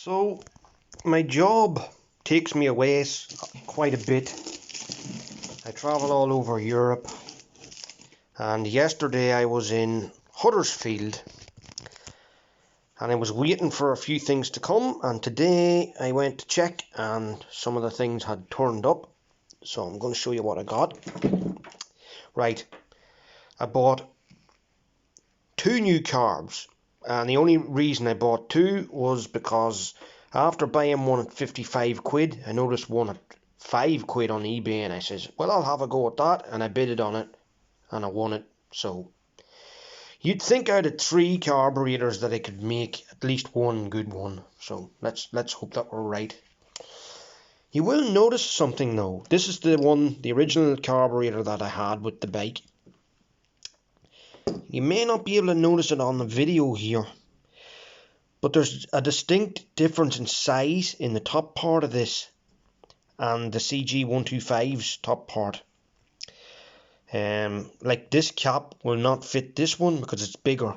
So my job takes me away quite a bit. I travel all over Europe, and yesterday I was in Huddersfield and I was waiting for a few things to come, and today I went to check and some of the things had turned up, so I'm going to show you what I got. Right, I bought 2 new carbs, and the only reason I bought 2 was because after buying one at 55 quid, I noticed one at 5 quid on eBay, and I says, well, I'll have a go at that, and I bidded on it and I won it. So you'd think out of 3 carburetors that I could make at least one good one, so let's hope that we're right. You will notice something though. This is the original carburetor that I had with the bike. You may not be able to notice it on the video here, but there's a distinct difference in size in the top part of this and the cb125's top part. Like this cap will not fit this one because it's bigger.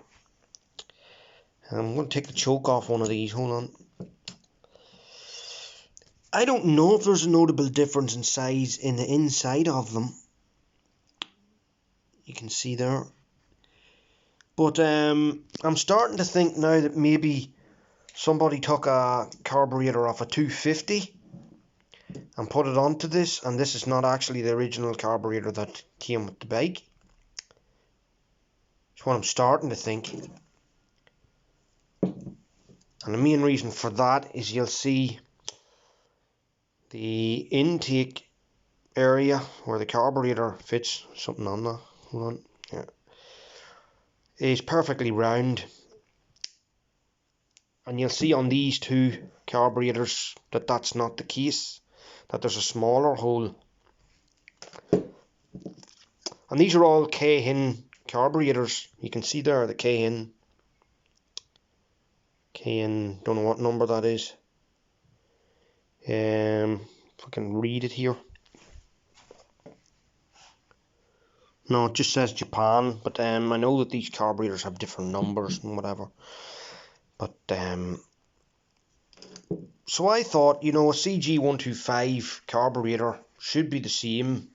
I'm going to take the choke off one of these. Hold on. I don't know if there's a notable difference in size in the inside of them. You can see there. But I'm starting to think now that maybe somebody took a carburetor off a 250 and put it onto this, and this is not actually the original carburetor that came with the bike. That's what I'm starting to think. And the main reason for that is you'll see the intake area where the carburetor fits, something on that, hold on, yeah, is perfectly round, and you'll see on these 2 carburetors that that's not the case, that there's a smaller hole. And these are all K-hin carburetors. You can see there the K-hin, don't know what number that is. If I can read it here. No, it just says Japan, but I know that these carburetors have different numbers and whatever. But so I thought, you know, a CG125 carburetor should be the same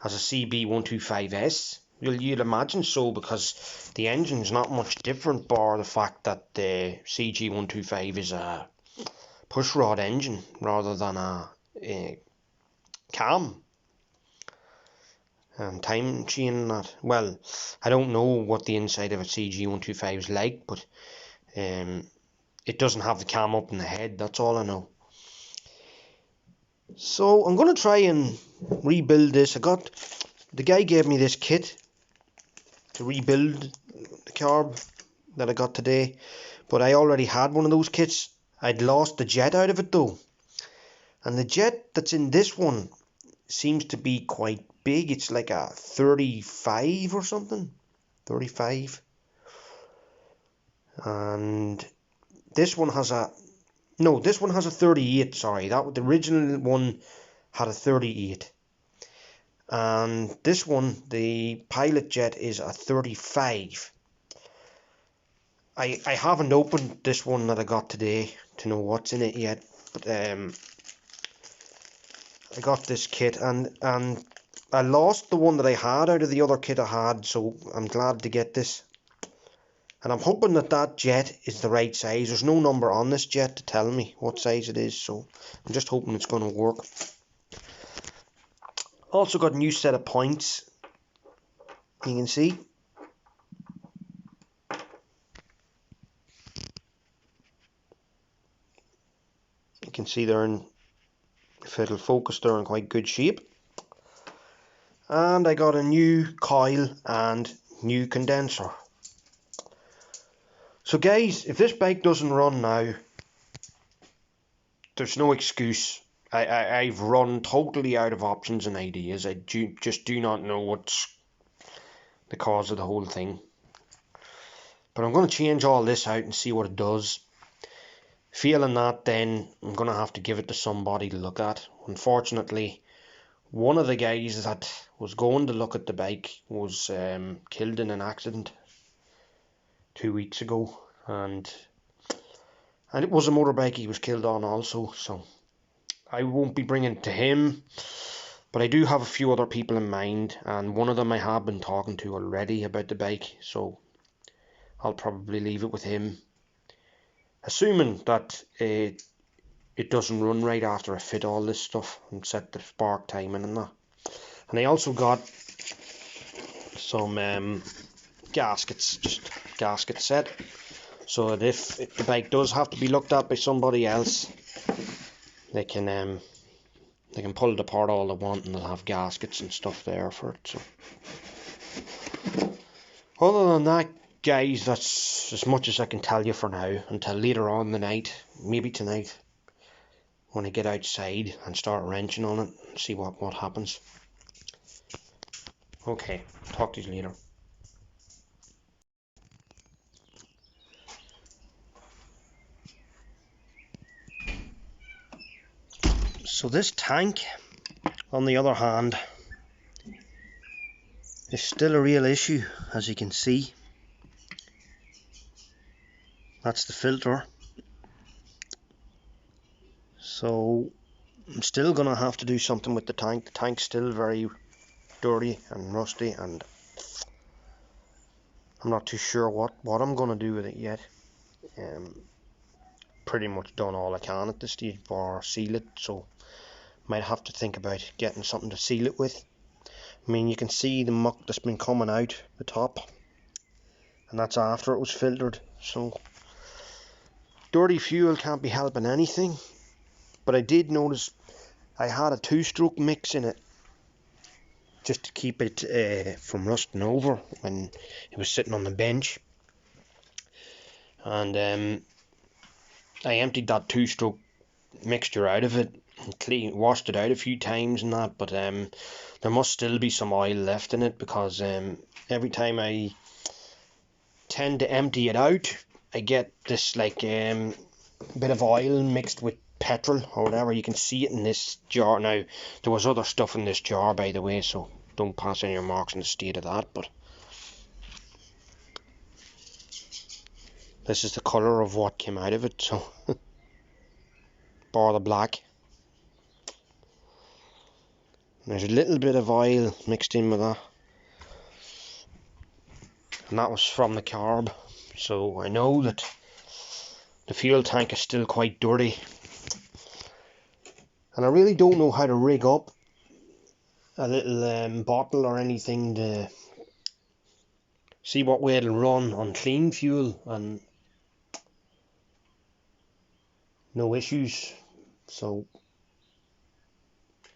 as a CB125S. You'd imagine so, because the engine's not much different, bar the fact that the CG125 is a pushrod engine rather than a cam and time chain and that. Well, I don't know what the inside of a CG125 is like, but it doesn't have the cam up in the head, that's all I know. So I'm going to try and rebuild this. The guy gave me this kit to rebuild the carb that I got today, but I already had one of those kits. I'd lost the jet out of it though, and the jet that's in this one seems to be quite big. It's like a 35 or something, 35, and this one has a 38. Sorry, the original one had a 38, and this one, the pilot jet, is a 35. I haven't opened this one that I got today to know what's in it yet, but I got this kit, and I lost the one that I had out of the other kit I had, so I'm glad to get this. And I'm hoping that jet is the right size. There's no number on this jet to tell me what size it is, so I'm just hoping it's going to work. Also got a new set of points, you can see. You can see they're in, if it'll focus, they're in quite good shape. And I got a new coil and new condenser. So guys, if this bike doesn't run now, there's no excuse. I've run totally out of options and ideas. I just do not know what's the cause of the whole thing. But I'm going to change all this out and see what it does. Failing that, then I'm going to have to give it to somebody to look at. Unfortunately, one of the guys that was going to look at the bike was killed in an accident 2 weeks ago, and And it was a motorbike he was killed on also, so I won't be bringing it to him. But I do have a few other people in mind, and one of them I have been talking to already about the bike, so I'll probably leave it with him. Assuming that it doesn't run right after I fit all this stuff and set the spark timing and that. And I also got some gaskets, just gasket set, so that if the bike does have to be looked at by somebody else, they can pull it apart all they want, and they'll have gaskets and stuff there for it. So other than that, guys, that's as much as I can tell you for now, until later on in the night, maybe tonight, when I get outside and start wrenching on it and see what happens. Okay, talk to you later. So this tank, on the other hand, is still a real issue, as you can see. That's the filter. So I'm still gonna have to do something with the tank. The tank's still very dirty and rusty, and I'm not too sure what I'm gonna do with it yet. Pretty much done all I can at this stage, bar seal it, so might have to think about getting something to seal it with. I mean, you can see the muck that's been coming out the top, and that's after it was filtered, so dirty fuel can't be helping anything. But I did notice I had a 2-stroke mix in it, just to keep it from rusting over when it was sitting on the bench. And I emptied that 2-stroke mixture out of it and washed it out a few times and that, but there must still be some oil left in it, because every time I tend to empty it out, I get this like bit of oil mixed with petrol or whatever. You can see it in this jar. Now, there was other stuff in this jar, by the way, so don't pass any remarks on the state of that, but this is the colour of what came out of it, so bar the black. There's a little bit of oil mixed in with that, and that was from the carb, so I know that the fuel tank is still quite dirty, and I really don't know how to rig up a little bottle or anything to see what way it'll run on clean fuel and no issues. So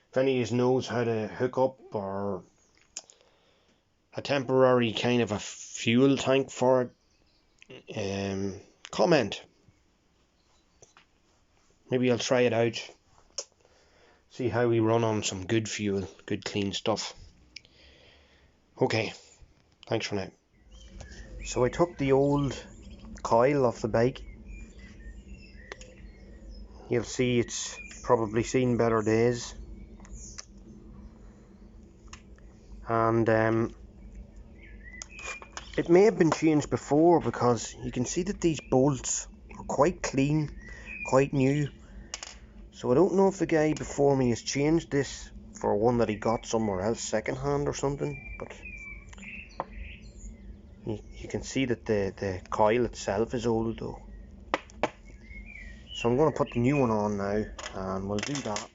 if any of you knows how to hook up or a temporary kind of a fuel tank for it, comment. Maybe I'll try it out, see how we run on some good fuel, good clean stuff. Okay, thanks for now. So I took the old coil off the bike. You'll see it's probably seen better days, and it may have been changed before, because you can see that these bolts are quite clean, quite new. So I don't know if the guy before me has changed this for one that he got somewhere else second hand or something, but you can see that the coil itself is old though. So I'm going to put the new one on now, and we'll do that.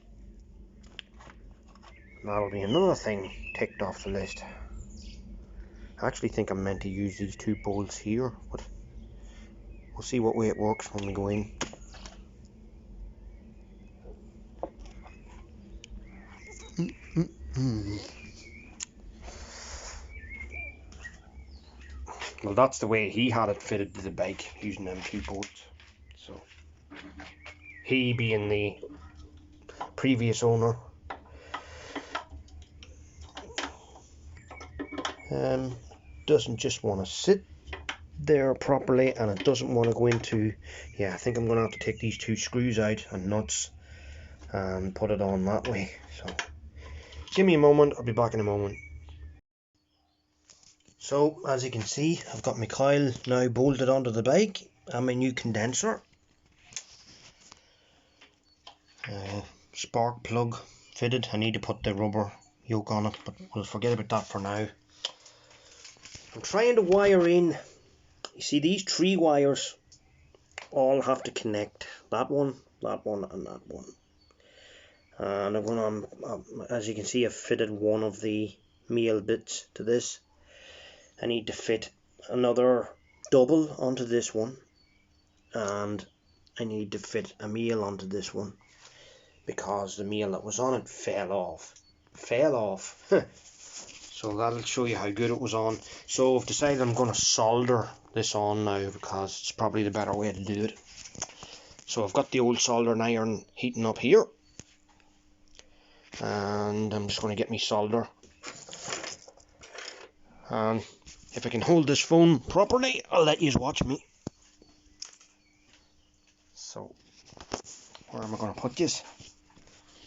And that'll be another thing ticked off the list. I actually think I'm meant to use these 2 bolts here, but we'll see what way it works when we go in. Well, that's the way he had it fitted to the bike, using them 2 bolts. So he, being the previous owner, doesn't just want to sit there properly, and it doesn't want to go into, yeah, I think I'm going to have to take these 2 screws out and nuts and put it on that way. So give me a moment, I'll be back in a moment. So as you can see, I've got my coil now bolted onto the bike and my new condenser. spark plug fitted. I need to put the rubber yoke on it, but we'll forget about that for now. I'm trying to wire in. You see, these 3 wires all have to connect. That one, and that one. And I'm going to, as you can see, I've fitted one of the male bits to this. I need to fit another double onto this one, and I need to fit a male onto this one because the male that was on it fell off. So that'll show you how good it was on. So I've decided I'm going to solder this on now because it's probably the better way to do it. So I've got the old soldering iron heating up here, and I'm just going to get me solder. And if I can hold this phone properly, I'll let you watch me. So, where am I going to put this?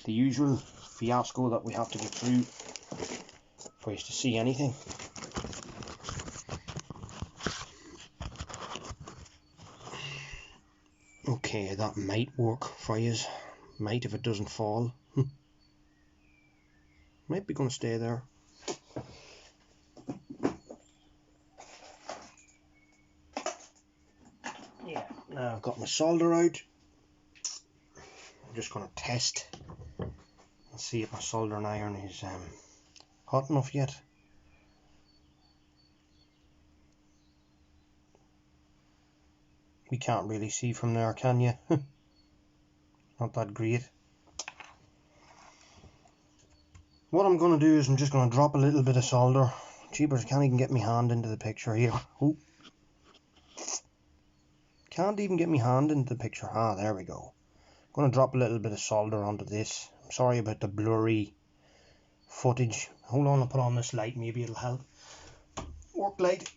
The usual fiasco that we have to get through for you to see anything. Okay, that might work for you. Might if it doesn't fall. Might be going to stay there. Yeah, now I've got my solder out. I'm just going to test and see if my soldering iron is hot enough yet. You can't really see from there, can you? Not that great. What I'm going to do is I'm just going to drop a little bit of solder. Jeepers, I can't even get my hand into the picture here. Oh. Can't even get my hand into the picture. Ah, there we go. I'm going to drop a little bit of solder onto this. I'm sorry about the blurry footage. Hold on, I'll put on this light, maybe it'll help. Work light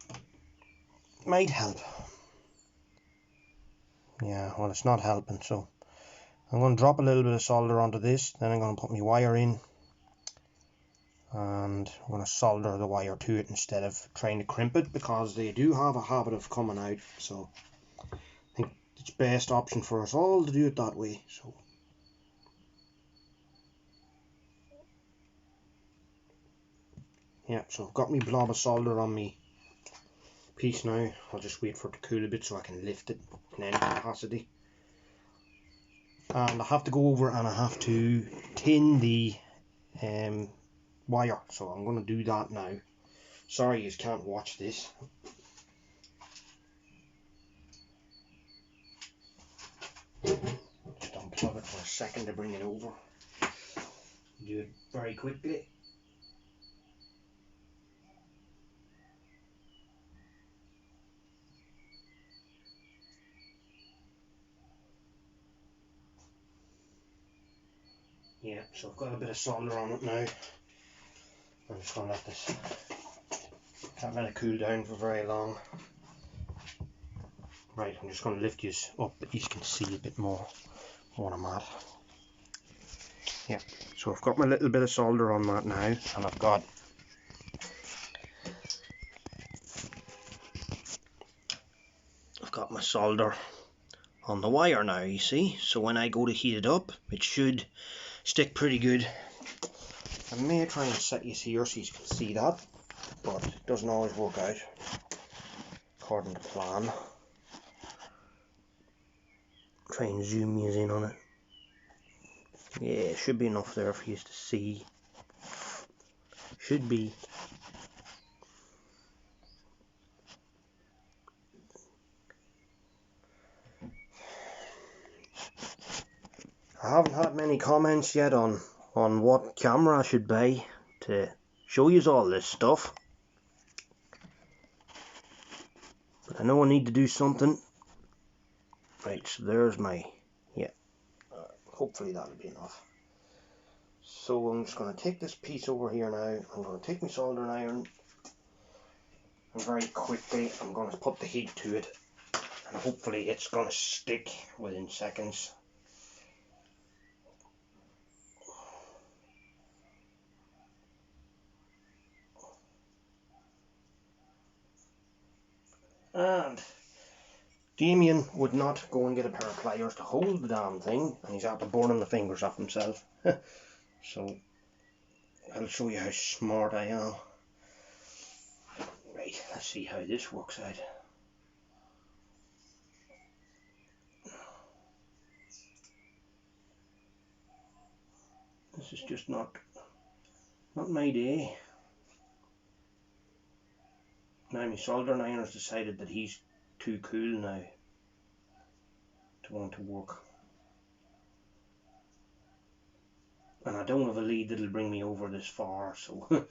might help. Yeah, well, it's not helping, so I'm going to drop a little bit of solder onto this, then I'm going to put my wire in, and I'm going to solder the wire to it instead of trying to crimp it, because they do have a habit of coming out. So I think it's best option for us all to do it that way. So yeah, so I've got my blob of solder on me piece now. I'll just wait for it to cool a bit so I can lift it in any capacity. And I have to go over and I have to tin the wire, so I'm going to do that now. Sorry you can't watch this. Just unplug it for a second to bring it over. Do it very quickly. Yeah, so I've got a bit of solder on it now. I'm just going to let this, can't let it cool down for very long. Right, I'm just going to lift you up that you can see a bit more what I'm at. Yeah, so I've got my little bit of solder on that now, and I've got my solder on the wire now, you see. So when I go to heat it up, it should stick pretty good. I may try and set you here so you can see that, but it doesn't always work out according to plan. Try and zoom you in on it. Yeah, it should be enough there for you to see. Should be. I haven't had many comments yet on what camera I should buy to show you all this stuff. But I know I need to do something. Right, so there's my, yeah, hopefully that'll be enough. So I'm just going to take this piece over here now. I'm going to take my soldering iron, and very quickly I'm going to put the heat to it, and hopefully it's going to stick within seconds. And Damien would not go and get a pair of pliers to hold the damn thing, and he's after burning the fingers off himself. So I'll show you how smart I am. Right, let's see how this works out. This is just not my day. Now my soldering iron has decided that he's too cool now to want to work. And I don't have a lead that'll bring me over this far, so it's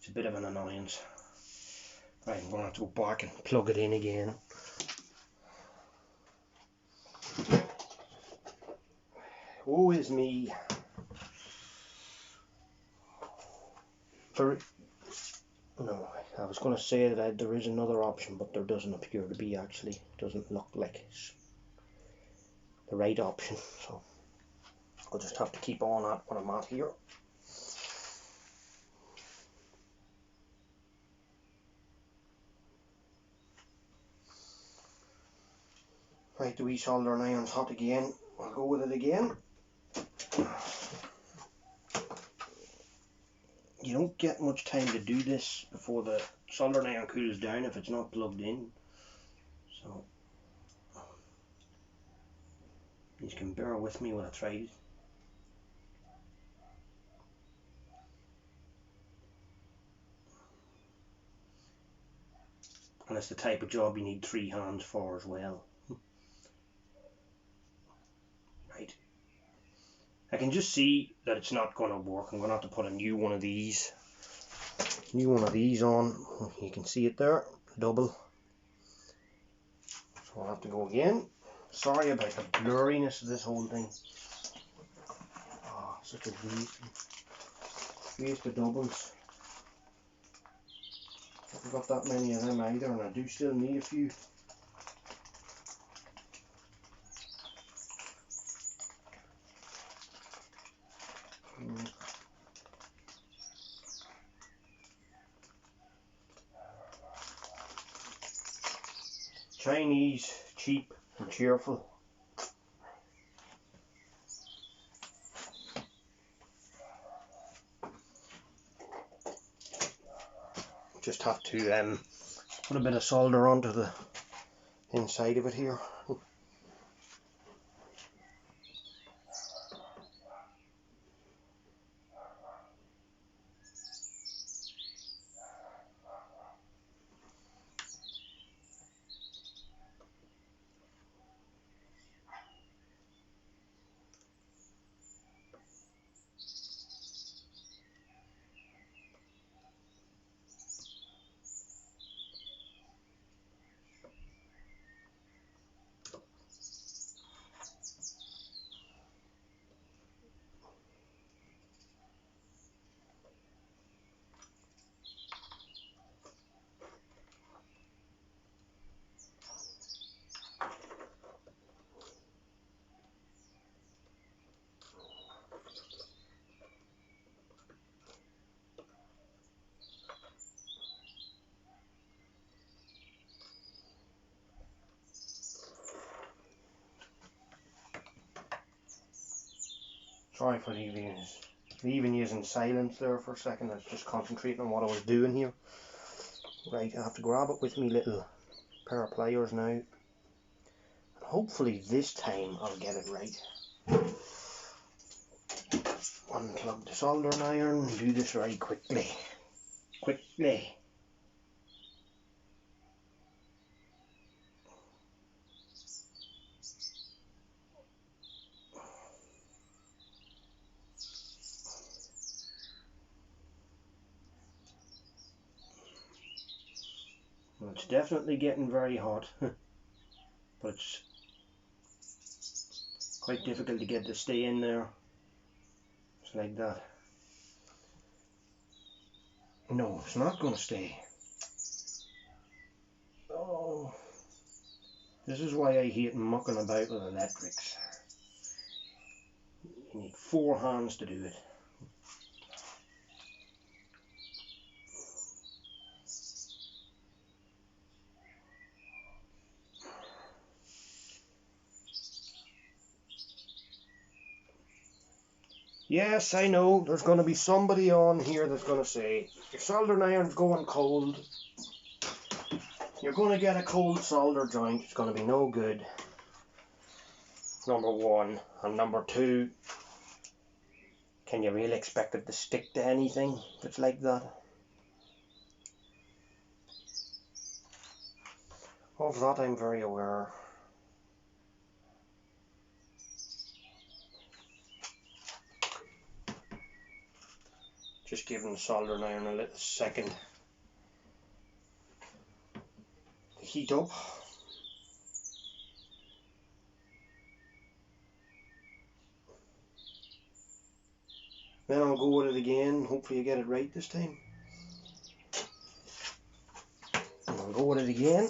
a bit of an annoyance. Right, I'm going to have to go back and plug it in again. Woe is me. No, I was going to say that there is another option, but there doesn't appear to be actually. It doesn't look like it's the right option, so I'll just have to keep on at what I'm at here. Right, the wee soldering iron's hot again. I'll go with it again. You don't get much time to do this before the soldering iron cools down if it's not plugged in. So you can bear with me while I try. And it's the type of job you need 3 hands for as well. Right. I can just see that it's not going to work. I'm going to have to put a new one of these on. You can see it there, double. So I'll have to go again. Sorry about the blurriness of this whole thing. Oh, such a waste of doubles. I haven't got that many of them either, and I do still need a few. Chinese, cheap and cheerful. Just have to put a bit of solder onto the inside of it here. Sorry for leaving you in silence there for a second. I was just concentrating on what I was doing here. Right, I have to grab it with me little pair of pliers now. And hopefully this time I'll get it right. Unplug the soldering iron and do this very quickly. Quickly. Well, it's definitely getting very hot, but it's quite difficult to get to stay in there. It's like that. No, it's not going to stay. Oh, this is why I hate mucking about with electrics. You need 4 hands to do it. Yes, I know, there's going to be somebody on here that's going to say, your soldering iron's going cold. You're going to get a cold solder joint, it's going to be no good. Number one. And number two, can you really expect it to stick to anything if it's like that? Of that I'm very aware. Just giving the soldering iron a little second to heat up. Then I'll go with it again, hopefully I get it right this time. And I'll go with it again.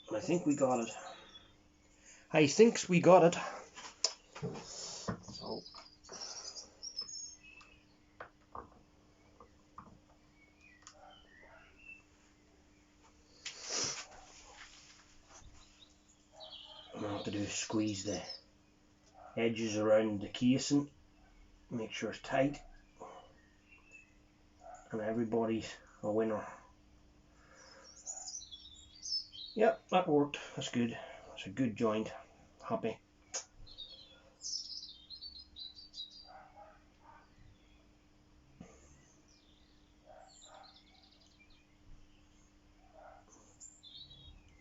I think we got it. I think we got it. So what I have to do is squeeze the edges around the casing, make sure it's tight, and everybody's a winner. Yep, that worked. That's good. That's a good joint. Happy.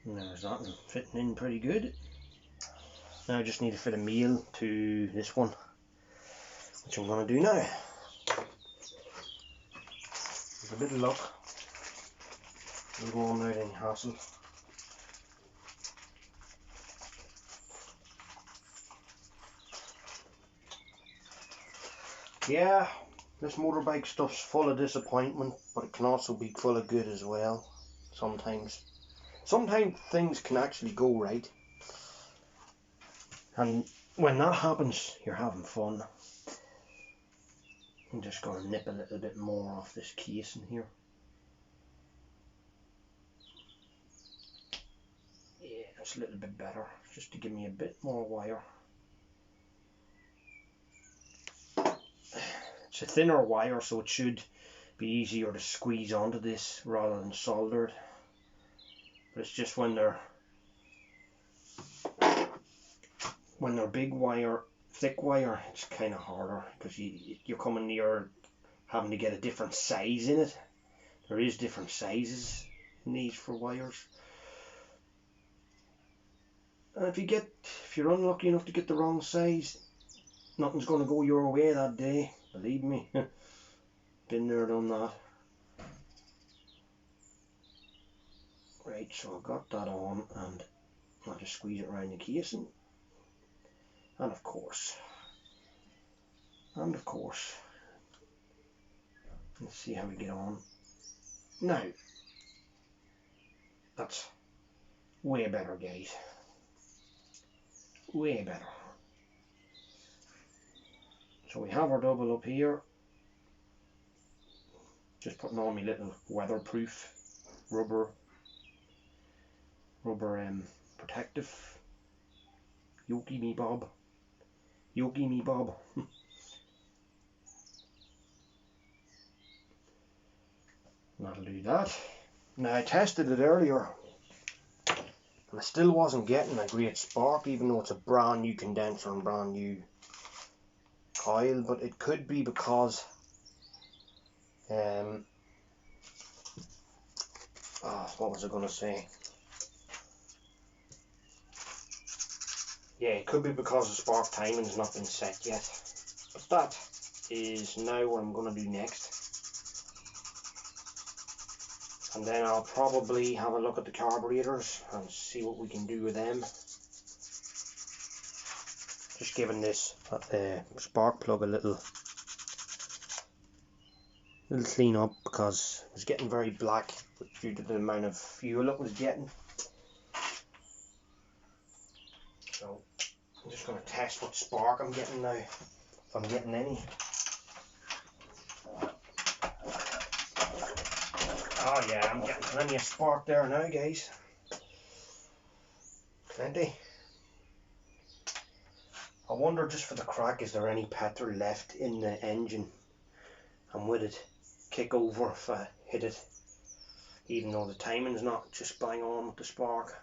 And there's that one fitting in pretty good. Now I just need to fit a meal to this one, which I'm going to do now. With a bit of luck, we'll go on without any hassle. Yeah, this motorbike stuff's full of disappointment, but it can also be full of good as well, sometimes. Sometimes things can actually go right, and when that happens, you're having fun. I'm just going to nip a little bit more off this casing here. Yeah, it's a little bit better, just to give me a bit more wire. It's a thinner wire, so it should be easier to squeeze onto this rather than soldered. But it's just when they're big wire, thick wire, it's kind of harder because you're coming near having to get a different size in it. There is different sizes in these for wires. And if you're unlucky enough to get the wrong size, nothing's going to go your way that day. Believe me, been there, done that. Right, so I've got that on, and I'll just squeeze it around the casing. And of course, let's see how we get on. Now, that's way better, guys. Way better. So we have our double up here. Just putting on my little weatherproof rubber protective. Yoki me bob. That'll do that. Now I tested it earlier, and I still wasn't getting a great spark, even though it's a brand new condenser and brand new coil. But it could be because what was I going to say? Yeah, it could be because the spark timing's not been set yet. But that is now what I'm going to do next. And then I'll probably have a look at the carburetors and see what we can do with them. Just giving this spark plug a little clean up because it was getting very black due to the amount of fuel it was getting. So I'm just going to test what spark I'm getting now, if I'm getting any. Oh yeah, I'm getting plenty of spark there now, guys. Plenty. I wonder, just for the crack, is there any petrol left in the engine? And would it kick over if I hit it? Even though the timing's not just bang on with the spark.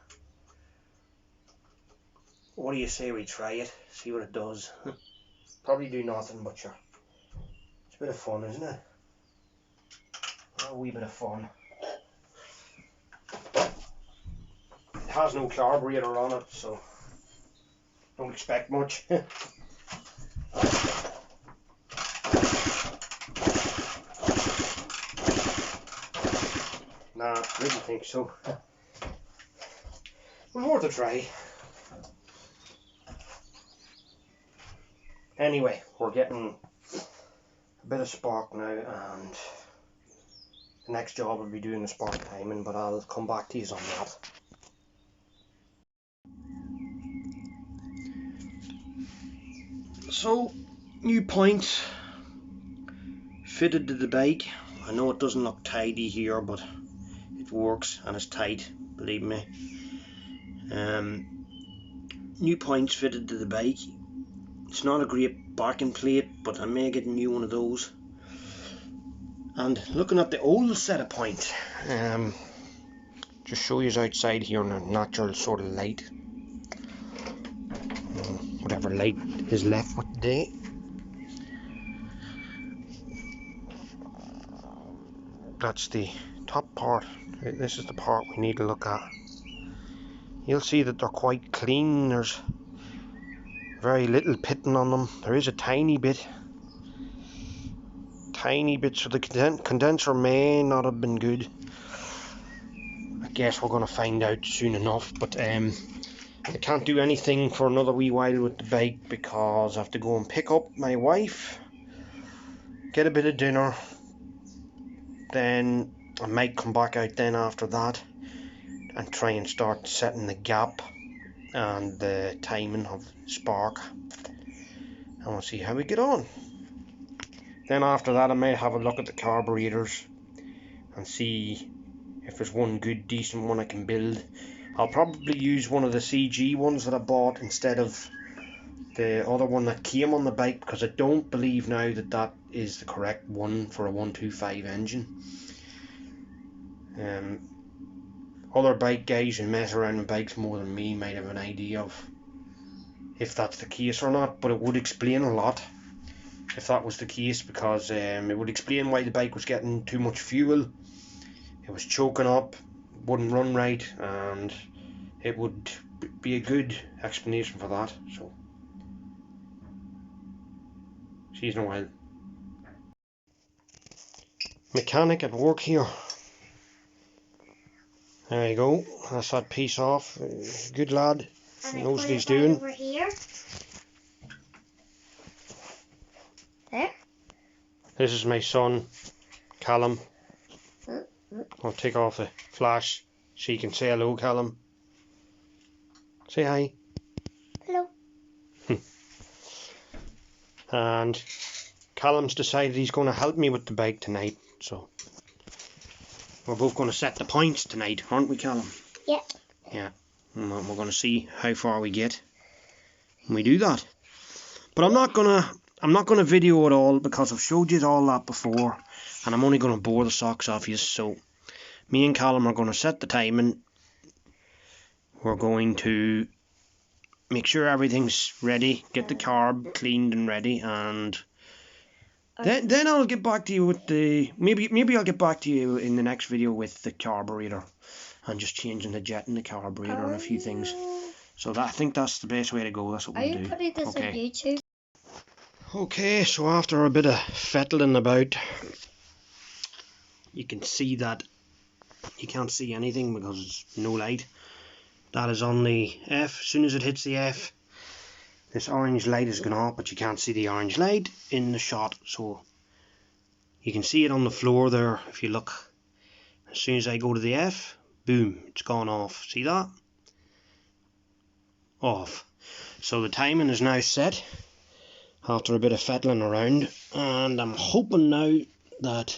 What do you say we try it? See what it does. Probably do nothing, but sure. It's a bit of fun, isn't it? A wee bit of fun. It has no carburetor on it, so don't expect much. Nah, I didn't think so. Well, worth a try. Anyway, we're getting a bit of spark now, and the next job will be doing the spark timing, but I'll come back to you on that. So, new points fitted to the bike. I know it doesn't look tidy here, but it works and it's tight, believe me. New points fitted to the bike. It's not a great backing plate, but I may get a new one of those. And looking at the old set of points, just show you outside here in a natural sort of light, whatever light is left with the day. That's the top part. This is the part we need to look at. You'll see that they're quite clean. There's very little pitting on them. There is a tiny bit, so the condenser may not have been good. I guess we're going to find out soon enough, but I can't do anything for another wee while with the bike because I have to go and pick up my wife, get a bit of dinner, then I might come back out then after that and try and start setting the gap and the timing of spark, and we'll see how we get on. Then after that I may have a look at the carburetors and see if there's one good decent one I can build. I'll probably use one of the CG ones that I bought instead of the other one that came on the bike, because I don't believe now that that is the correct one for a 125 engine. Other bike guys who mess around with bikes more than me might have an idea of if that's the case or not, but it would explain a lot if that was the case, because it would explain why the bike was getting too much fuel, it was choking up, wouldn't run right, and it would be a good explanation for that. So see you in a while. Mechanic at work here. There you go, that's that piece off. Good lad, knows what he's doing. Over here. There. This is my son, Callum. I'll take off the flash so you can say hello, Callum. Say hi. Hello. And Callum's decided he's going to help me with the bike tonight, so we're both going to set the points tonight, aren't we, Callum? Yeah. Yeah. And we're going to see how far we get when we do that. But I'm not gonna video it all because I've showed you all that before, and I'm only going to bore the socks off you. So me and Callum are going to set the timing. We're going to make sure everything's ready, get the carb cleaned and ready, and then I'll get back to you with the maybe I'll get back to you in the next video with the carburetor and just changing the jet in the carburetor and a few things. So I think that's the best way to go. That's what we'll do. Are you putting this on YouTube? Okay, so after a bit of fettling about, you can see that you can't see anything because it's no light. That is on the F. As soon as it hits the F, this orange light is going off, but you can't see the orange light in the shot. So you can see it on the floor there if you look. As soon as I go to the F, boom, it's gone off. See that? Off. So the timing is now set after a bit of fettling around, and I'm hoping now that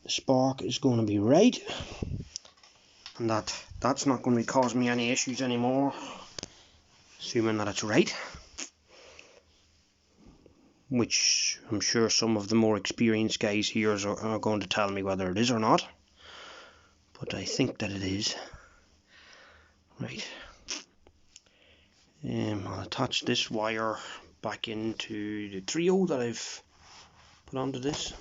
the spark is going to be right, and that's not going to be causing me any issues anymore, assuming that it's right, which I'm sure some of the more experienced guys here are going to tell me whether it is or not, but I think that it is. Right. I'll attach this wire back into the trio that I've put onto this.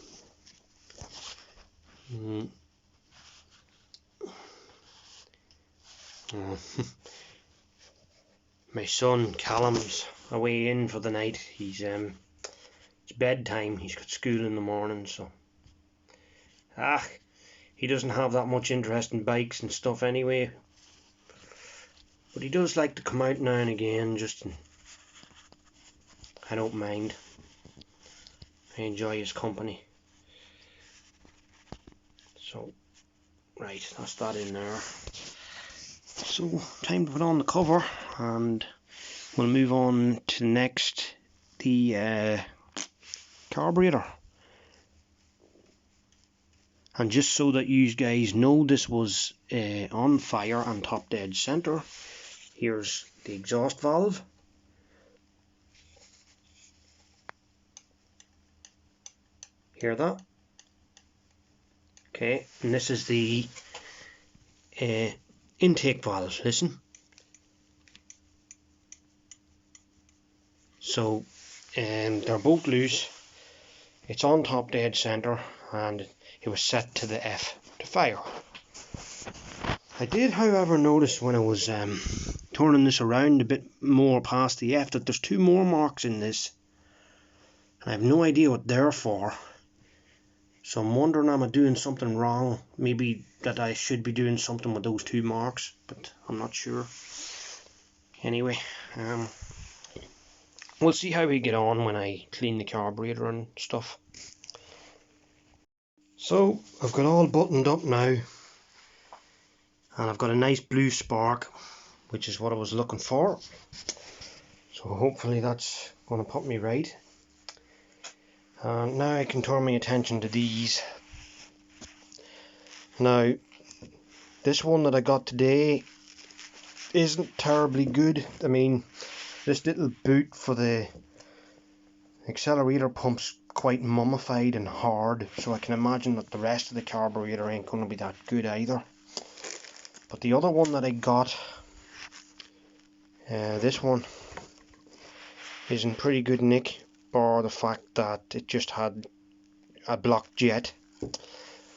My son Callum's away in for the night. It's bedtime. He's got school in the morning, so he doesn't have that much interest in bikes and stuff anyway. But he does like to come out now and again. I don't mind. I enjoy his company. So, right, that's that in there. So, time to put on the cover, and we'll move on to next, the carburetor. And just so that you guys know, this was on fire and top dead center. Here's the exhaust valve. Hear that? Okay, and this is the intake valve. Listen. So they're both loose. It's on top dead center, and it was set to the F to fire. I did, however, notice when I was turning this around a bit more past the F that there's two more marks in this, and I have no idea what they're for. So I'm wondering, am I doing something wrong? Maybe that I should be doing something with those two marks, but I'm not sure. Anyway, we'll see how we get on when I clean the carburetor and stuff. So I've got all buttoned up now, and I've got a nice blue spark, which is what I was looking for. So hopefully that's going to put me right. And now I can turn my attention to these. Now, this one that I got today isn't terribly good. I mean, this little boot for the accelerator pump's quite mummified and hard, so I can imagine that the rest of the carburetor ain't going to be that good either. But the other one that I got, this one, is in pretty good nick, bar the fact that it just had a blocked jet.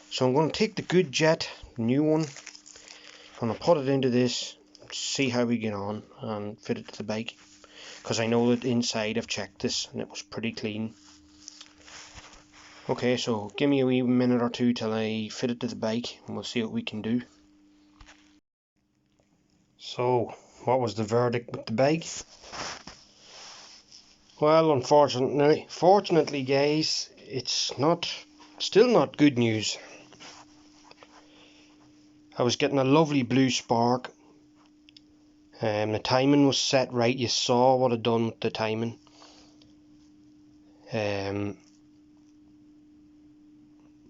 So I'm going to take the good jet, new one, and I'll put it into this, see how we get on, and fit it to the bike, because I know that inside I've checked this and it was pretty clean. Okay, so give me a wee minute or two till I fit it to the bike, and we'll see what we can do. So, what was the verdict with the bike? Well, fortunately guys, it's still not good news. I was getting a lovely blue spark. The timing was set right. You saw what I'd done with the timing.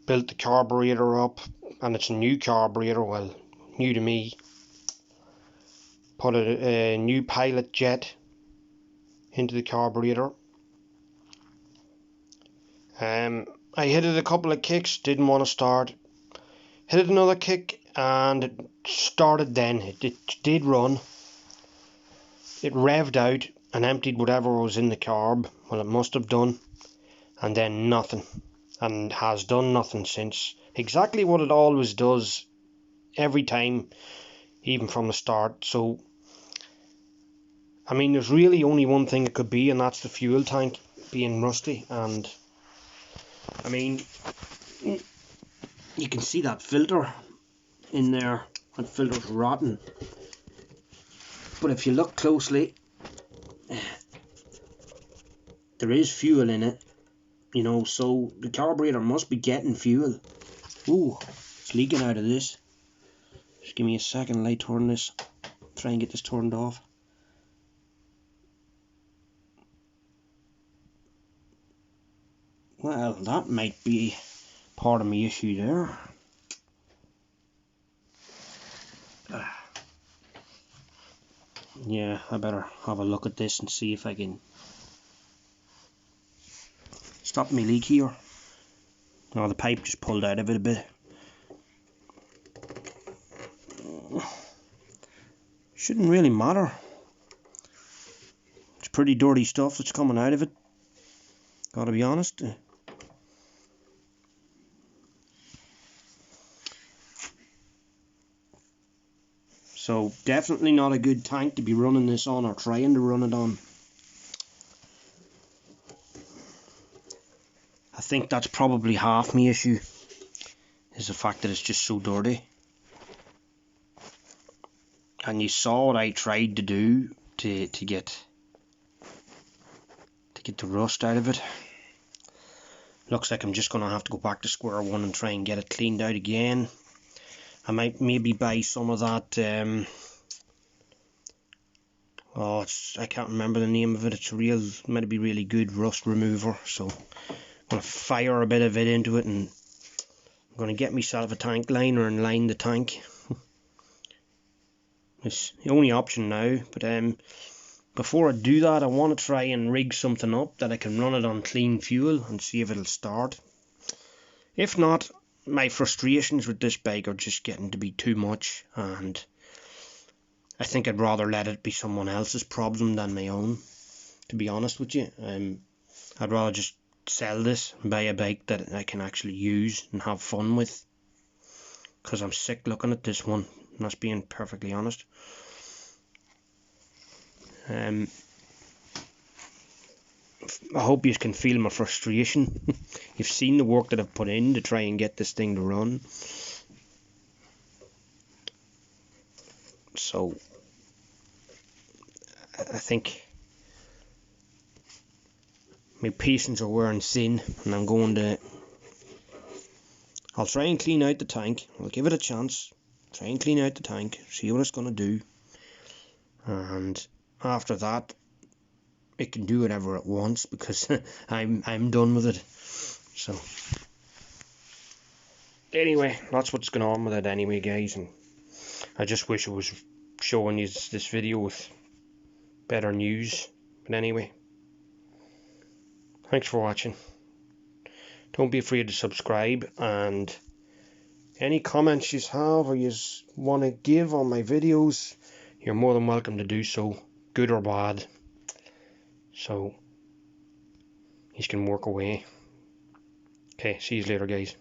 Built the carburetor up, and it's a new carburetor, well, new to me. Put a new pilot jet into the carburetor. I hit it a couple of kicks, didn't want to start. Hit it another kick, and it started then. It did run. It revved out and emptied whatever was in the carb. Well, it must have done. And then nothing. And has done nothing since. Exactly what it always does every time, even from the start. So, I mean, there's really only one thing it could be, and that's the fuel tank being rusty. And I mean, you can see that filter in there. That filter's rotten. But if you look closely, there is fuel in it, you know, so the carburetor must be getting fuel. Ooh, it's leaking out of this. Just give me a second, light turn this, try and get this turned off. Well, that might be part of my issue there. Yeah, I better have a look at this and see if I can stop me leak here. Oh, the pipe just pulled out of it a bit. Shouldn't really matter. It's pretty dirty stuff that's coming out of it, gotta be honest. So definitely not a good tank to be running this on or trying to run it on. I think that's probably half my issue, is the fact that it's just so dirty. And you saw what I tried to do to get the rust out of it. Looks like I'm just going to have to go back to square one and try and get it cleaned out again. I might maybe buy some of that, I can't remember the name of it. It's might be really good rust remover. So I'm going to fire a bit of it into it, and I'm going to get myself a tank liner and line the tank. It's the only option now, but before I do that, I want to try and rig something up that I can run it on clean fuel and see if it'll start. If not, my frustrations with this bike are just getting to be too much, and I think I'd rather let it be someone else's problem than my own, to be honest with you. I'd rather just sell this and buy a bike that I can actually use and have fun with, because I'm sick looking at this one, and that's being perfectly honest. I hope you can feel my frustration. You've seen the work that I've put in to try and get this thing to run. So I think my patience are wearing thin, and I'll try and clean out the tank. I'll give it a chance. Try and clean out the tank, see what it's going to do, and after that it can do whatever it wants, because I'm done with it. So anyway, that's what's going on with it anyway, guys, and I just wish I was showing you this video with better news. But anyway, thanks for watching. Don't be afraid to subscribe, and any comments you have or you want to give on my videos, you're more than welcome to do so, good or bad. So you can work away. Okay, see you later, guys.